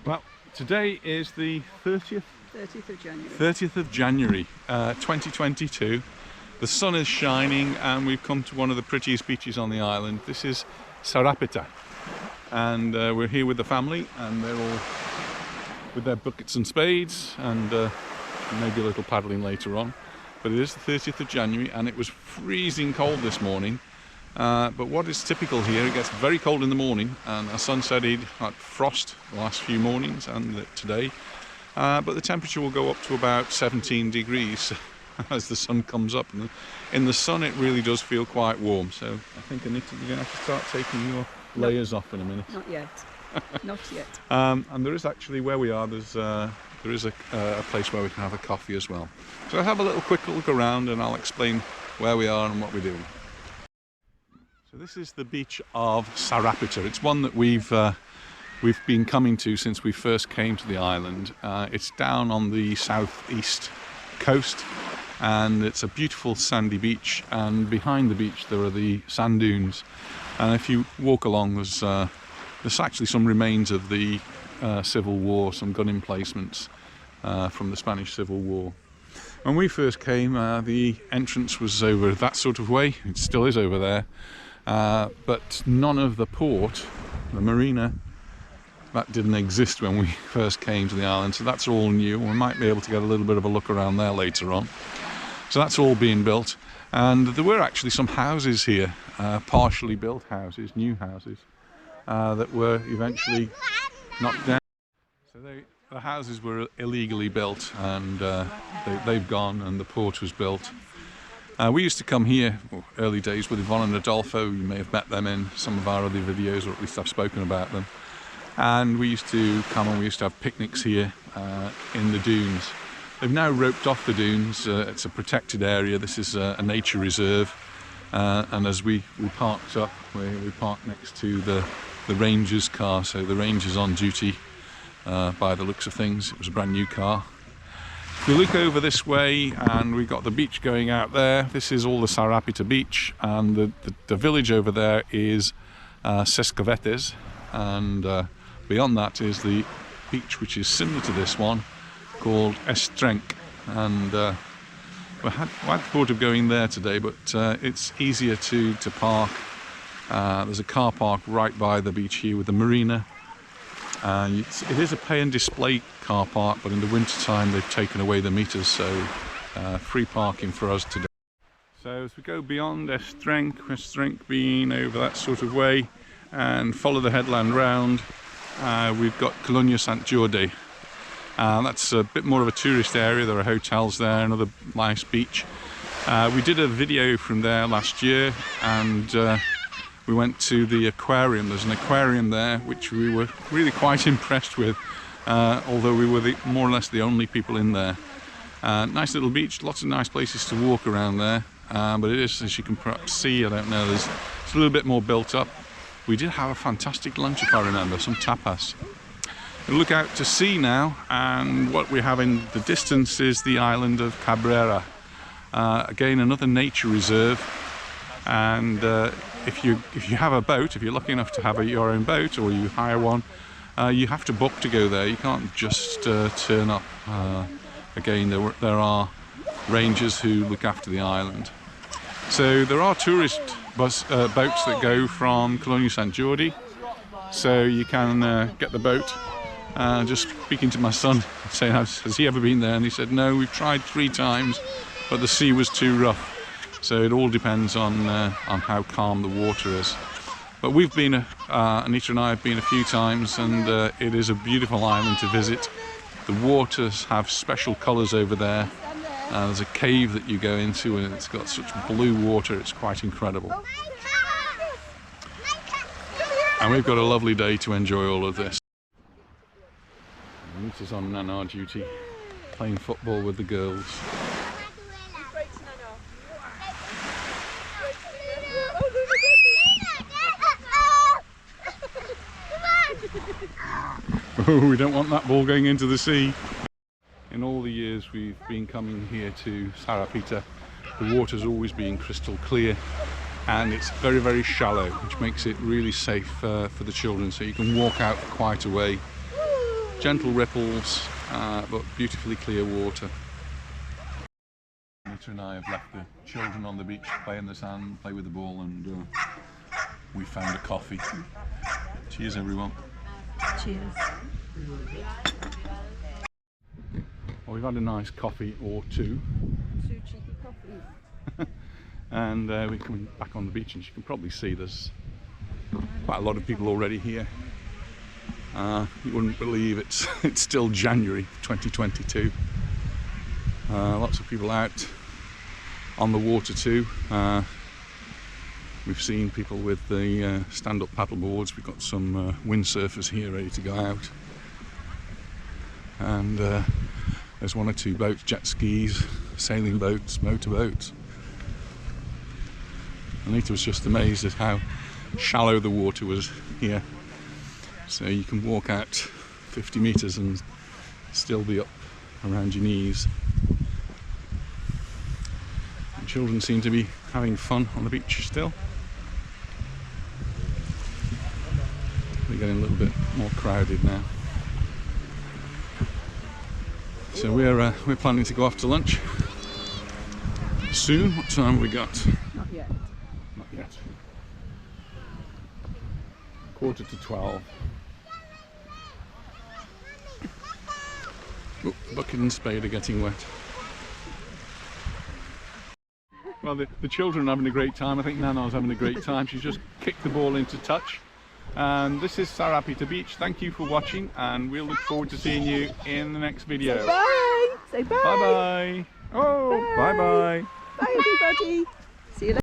Well, today is the 30th? 30th of January. 30th of January, 2022. The sun is shining and we've come to one of the prettiest beaches on the island. This is Sa Rapita. And we're here with the family and they're all with their buckets and spades and maybe a little paddling later on. But it is the 30th of January and it was freezing cold this morning. But what is typical here, it gets very cold in the morning, and our son said he'd had frost the last few mornings and today, but the temperature will go up to about 17 degrees as the sun comes up. And in the sun it really does feel quite warm, so I think, Anita, you're going to have to start taking your layers off in a minute. Not yet. Not yet. And there is actually, where we are, there is a place where we can have a coffee as well. So I'll have a little quick look around and I'll explain where we are and what we're doing. So this is the beach of Sa Rapita. It's one that we've been coming to since we first came to the island. It's down on the southeast coast and it's a beautiful sandy beach, and behind the beach there are the sand dunes, and if you walk along there's actually some remains of the Civil War, some gun emplacements from the Spanish Civil War. When we first came, the entrance was over that sort of way. It still is over there. But none of the port, the marina, that didn't exist when we first came to the island, so that's all new. We might be able to get a little bit of a look around there later on. So that's all being built, and there were actually some houses here, partially built houses, new houses, that were eventually knocked down. So the houses were illegally built, and they've gone, and the port was built. We used to come here, early days, with Yvonne and Adolfo. You may have met them in some of our other videos, or at least I've spoken about them. And we used to come and we used to have picnics here in the dunes. They've now roped off the dunes. It's a protected area. This is a nature reserve. And as we parked up, we parked next to the ranger's car. So the ranger's on duty by the looks of things. It was a brand new car. We look over this way and we've got the beach going out there. This is all the Sa Rapita beach, and the village over there is Sescovetes, and beyond that is the beach which is similar to this one called Estrenc, and we had thought of going there today, but it's easier to park. There's a car park right by the beach here with the marina. It is a pay and display car park, but in the winter time they've taken away the meters, so free parking for us today. So as we go beyond Estrenc being over that sort of way, and follow the headland round, we've got Colonia Sant Jordi. That's a bit more of a tourist area. There are hotels there, another nice beach. We did a video from there last year, and we went to the aquarium. There's an aquarium there which we were really quite impressed with, although we were more or less the only people in there. Nice little beach, lots of nice places to walk around there, but it is, as you can perhaps see, I don't know, it's a little bit more built up. We did have a fantastic lunch, if I remember, some tapas. We'll look out to sea now, and what we have in the distance is the island of Cabrera. Again, another nature reserve, and if you have a boat, if you're lucky enough to have your own boat or you hire one, you have to book to go there. You can't just turn up. Again, there are rangers who look after the island. So there are tourist boats that go from Colonia Sant Jordi, so you can get the boat. Just speaking to my son, saying has he ever been there, and he said no, we've tried 3 times, but the sea was too rough. So it all depends on how calm the water is. But we've been, Anita and I have been a few times, and it is a beautiful island to visit. The waters have special colours over there. There's a cave that you go into and it's got such blue water, it's quite incredible. And we've got a lovely day to enjoy all of this. Anita's on Nana duty, playing football with the girls. Oh, we don't want that ball going into the sea. In all the years we've been coming here to Sa Rapita, the water's always been crystal clear, and it's very, very shallow, which makes it really safe for the children, so you can walk out quite a way Gentle ripples, but beautifully clear water. Anita and I have left the children on the beach, play in the sand, play with the ball, and we found a coffee. Cheers everyone. Cheers. Well, we've had a nice coffee or two. 2 cheeky coffees. And we're coming back on the beach, and you can probably see there's quite a lot of people already here. You wouldn't believe it's still January 2022. Lots of people out on the water too. We've seen people with the stand-up paddle boards. We've got some windsurfers here ready to go out, and there's 1 or 2 boats, jet skis, sailing boats, motorboats. Anita was just amazed at how shallow the water was here. So you can walk out 50 metres and still be up around your knees. And children seem to be having fun on the beach still. We're getting a little bit more crowded now. So we're planning to go off to lunch soon. What time have we got? Not yet. Not yet. 11:45. Oh, bucket and spade are getting wet. Well, the children are having a great time. I think Nana's having a great time. She's just kicked the ball into touch. And this is Sa Rapita Beach. Thank you for watching, and we'll look forward to seeing you in the next video. Say bye! Say bye! Bye bye! Oh, bye bye! Bye everybody!